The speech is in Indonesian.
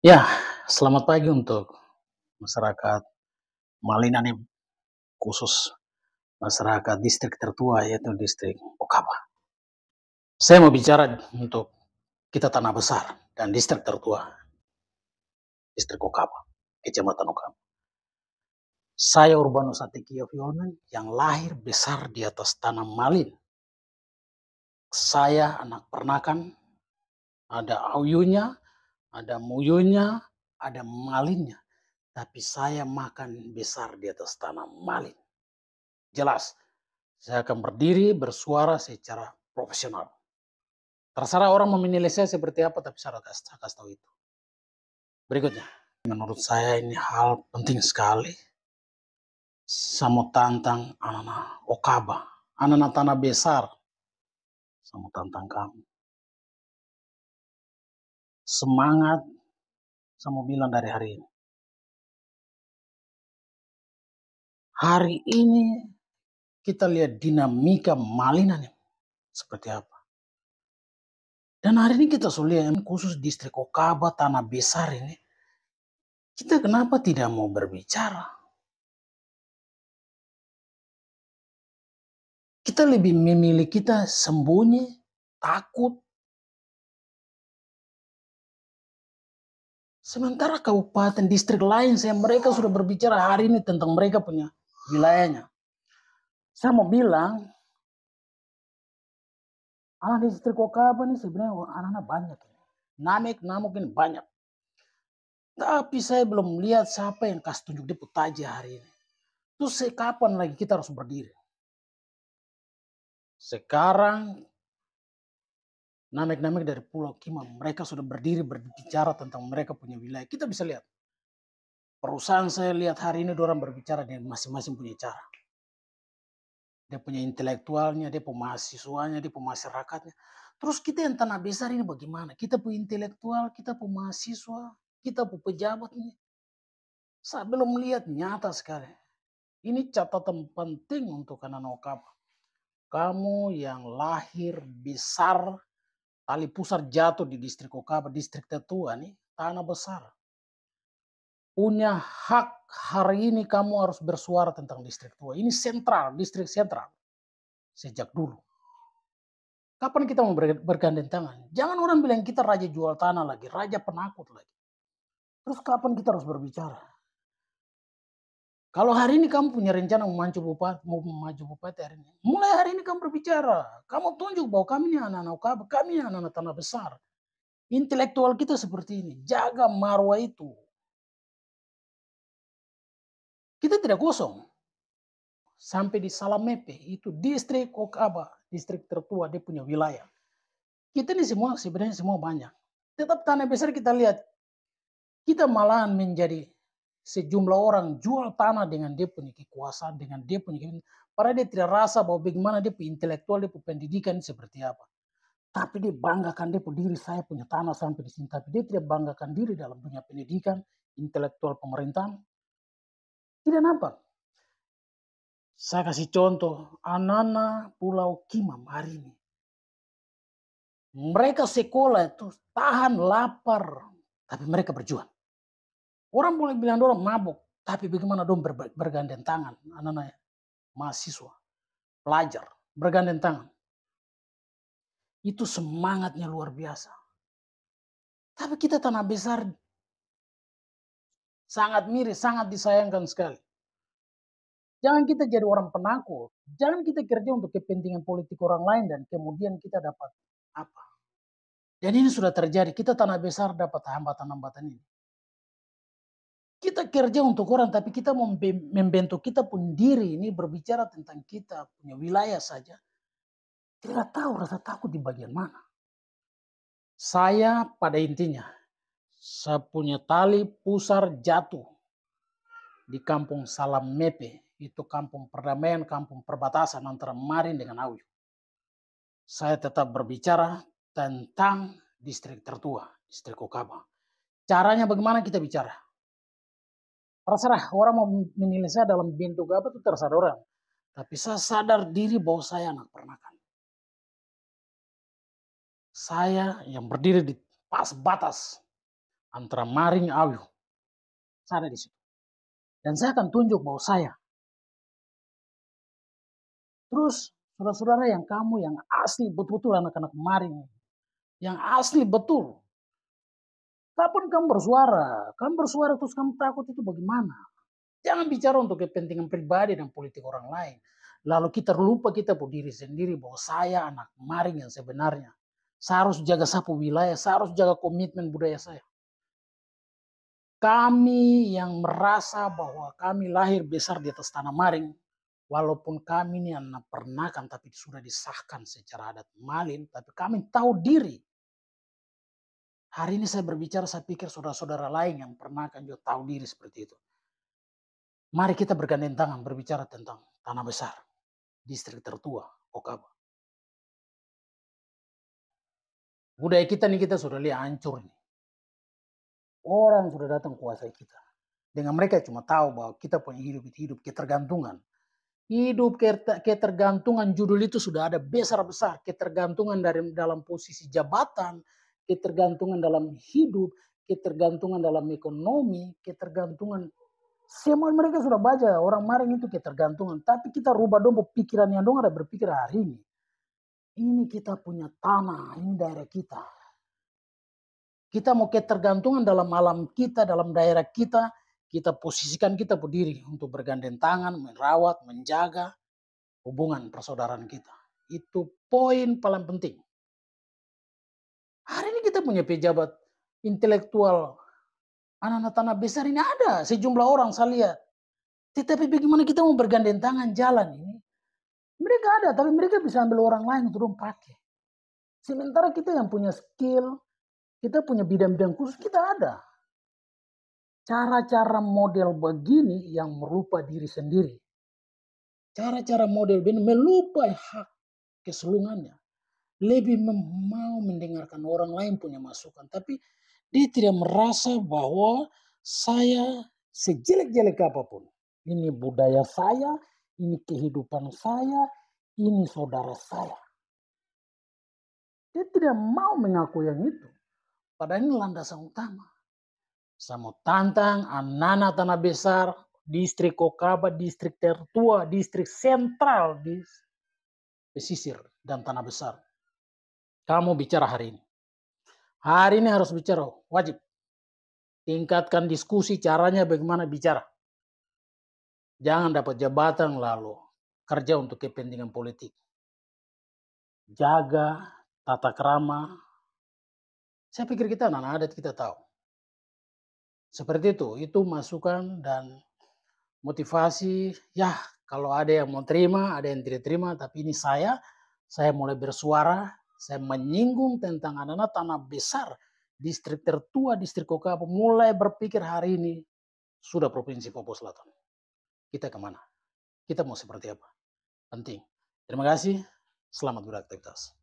Ya, selamat pagi untuk masyarakat Malina nih, khusus masyarakat distrik tertua yaitu distrik Okaba. Saya mau bicara untuk kita Tanah Besar dan distrik tertua, distrik Okaba, Kecamatan Okaba. Saya Urbanus Atikio Fiolmen yang lahir besar di atas tanah Malin. Saya anak pernakan, ada Auyunya, ada Muyunya, ada Malinnya. Tapi saya makan besar di atas tanah Malin. Jelas, saya akan berdiri bersuara secara profesional. Terserah orang mau menilai saya seperti apa, tapi saya kasih tahu itu. Berikutnya, menurut saya ini hal penting sekali. Saya mau tantang anak-anak Okaba, anak-anak tanah besar. Saya mau tantang kamu. Semangat, saya mau bilang dari hari ini. Hari ini kita lihat dinamika Malina nih, seperti apa. Dan hari ini kita sudah lihat khusus distrik Okaba, tanah besar ini. Kita kenapa tidak mau berbicara? Kita lebih memilih kita sembunyi, takut. Sementara kabupaten distrik lain, mereka sudah berbicara hari ini tentang mereka punya wilayahnya. Saya mau bilang, anak distrik Okaba ini sebenarnya anak-anak banyak. Namek ini banyak. Tapi saya belum lihat siapa yang kasih tunjuk dia putaja hari ini. Terus kapan lagi kita harus berdiri? Sekarang namek-namek dari Pulau Kima, mereka sudah berdiri berbicara tentang mereka punya wilayah. Kita bisa lihat. Perusahaan saya lihat hari ini orang berbicara dengan masing-masing punya cara. Dia punya intelektualnya, dia punya mahasiswanya, dia punya masyarakatnya. Terus kita yang tanah besar ini bagaimana? Kita punya intelektual, kita punya mahasiswa, kita punya pejabat ini. Saya belum melihat nyata sekali. Ini catatan penting untuk anak-anak Okaba. Kamu yang lahir besar, tali pusar jatuh di distrik Okaba, distrik tertua nih, tanah besar. Punya hak hari ini kamu harus bersuara tentang distrik tua. Ini sentral, distrik sentral. Sejak dulu. Kapan kita mau bergandeng tangan? Jangan orang bilang kita raja jual tanah lagi, raja penakut lagi. Terus kapan kita harus berbicara? Kalau hari ini kamu punya rencana mau maju bupati hari ini, mulai hari ini kamu berbicara. Kamu tunjuk bahwa kami ini anak-anak Okaba, kami ini anak-anak tanah besar. Intelektual kita seperti ini, jaga marwah itu. Kita tidak kosong. Sampai di Salamepe, itu distrik Okaba, distrik tertua, dia punya wilayah. Kita ini semua sebenarnya semua banyak. Tetap tanah besar kita lihat, kita malahan menjadi sejumlah orang jual tanah dengan dia punya kekuasaan, dengan dia punya, padahal dia tidak rasa bahwa bagaimana dia punya intelektual, dia punya pendidikan seperti apa. Tapi dia banggakan dia punya diri, saya punya tanah sampai di sini. Tapi dia tidak banggakan diri dalam punya pendidikan, intelektual pemerintahan. Tidak nampak. Saya kasih contoh, anak-anak Pulau Kimam hari ini. Mereka sekolah itu tahan lapar, tapi mereka berjuang. Orang boleh bilang orang mabuk, tapi bagaimana dong bergandeng tangan, anak-anak mahasiswa, pelajar, bergandeng tangan. Itu semangatnya luar biasa. Tapi kita tanah besar sangat miris, sangat disayangkan sekali. Jangan kita jadi orang penakut. Jangan kita kerja untuk kepentingan politik orang lain dan kemudian kita dapat apa. Dan ini sudah terjadi. Kita tanah besar dapat hambatan-hambatan ini. Kita kerja untuk orang, tapi kita membentuk kita pun diri ini berbicara tentang kita punya wilayah saja. Tidak tahu rasa takut di bagian mana. Saya pada intinya, saya punya tali pusar jatuh di kampung Salamepe. Itu kampung perdamaian, kampung perbatasan antara Marin dengan Auyu. Saya tetap berbicara tentang distrik tertua, distrik Okaba. Caranya bagaimana kita bicara? Terserah orang mau menilai saya dalam bentuk apa itu terserah orang. Tapi saya sadar diri bahwa saya anak peranakan. Saya yang berdiri di pas batas antara Maring Ayu. Saya ada di situ. Dan saya akan tunjuk bahwa saya. Terus saudara-saudara yang kamu yang asli betul-betul anak-anak Maring. Yang asli betul. Kapan kamu bersuara terus kamu takut itu bagaimana? Jangan bicara untuk kepentingan pribadi dan politik orang lain. Lalu kita lupa kita buat diri sendiri bahwa saya anak Maring yang sebenarnya. Saya harus jaga sapu wilayah, saya harus jaga komitmen budaya saya. Kami yang merasa bahwa kami lahir besar di atas tanah Maring, walaupun kami ini anak pernakan tapi sudah disahkan secara adat Malin, tapi kami tahu diri. Hari ini saya berbicara, saya pikir saudara-saudara lain yang pernah kan juga tahu diri seperti itu. Mari kita bergandeng tangan berbicara tentang tanah besar, distrik tertua, Okaba. Budaya kita nih kita sudah lihat hancur nih. Orang sudah datang kuasai kita. Dengan mereka cuma tahu bahwa kita punya hidup ketergantungan. Hidup ketergantungan judul itu sudah ada besar-besar. Ketergantungan dalam posisi jabatan, ketergantungan dalam hidup, ketergantungan dalam ekonomi, ketergantungan. Semua mereka sudah baca, orang Maring itu ketergantungan. Tapi kita rubah dong pikiran yang dong ada berpikir hari ini. Ini kita punya tanah, ini daerah kita. Kita mau ketergantungan dalam alam kita, dalam daerah kita. Kita posisikan kita berdiri untuk bergandeng tangan, merawat, menjaga hubungan persaudaraan kita. Itu poin paling penting. Hari ini kita punya pejabat intelektual anak-anak tanah besar ini ada sejumlah orang saya lihat. Tetapi bagaimana kita mau bergandeng tangan jalan ini? Mereka ada, tapi mereka bisa ambil orang lain untuk pakai. Sementara kita yang punya skill, kita punya bidang-bidang khusus, kita ada. Cara-cara model begini yang melupa diri sendiri. Cara-cara model begini melupa hak keseluruhannya. Lebih mau mendengarkan orang lain punya masukan. Tapi dia tidak merasa bahwa saya sejelek-jelek apapun. Ini budaya saya, ini kehidupan saya, ini saudara saya. Dia tidak mau mengaku yang itu. Padahal ini landasan utama. Saya mau tantang anak-anak tanah besar, distrik Okaba, distrik tertua, distrik sentral di pesisir dan tanah besar. Kamu bicara hari ini. Hari ini harus bicara, wajib. Tingkatkan diskusi caranya bagaimana bicara. Jangan dapat jabatan lalu kerja untuk kepentingan politik. Jaga tata krama. Saya pikir kita anak adat kita tahu. Seperti itu masukan dan motivasi. Ya, kalau ada yang mau terima, ada yang tidak terima, tapi ini saya mulai bersuara, saya menyinggung tentang anak-anak tanah besar, distrik tertua, distrik Okaba, mulai berpikir hari ini sudah Provinsi Papua Selatan. Kita kemana? Kita mau seperti apa? Penting. Terima kasih, selamat beraktivitas.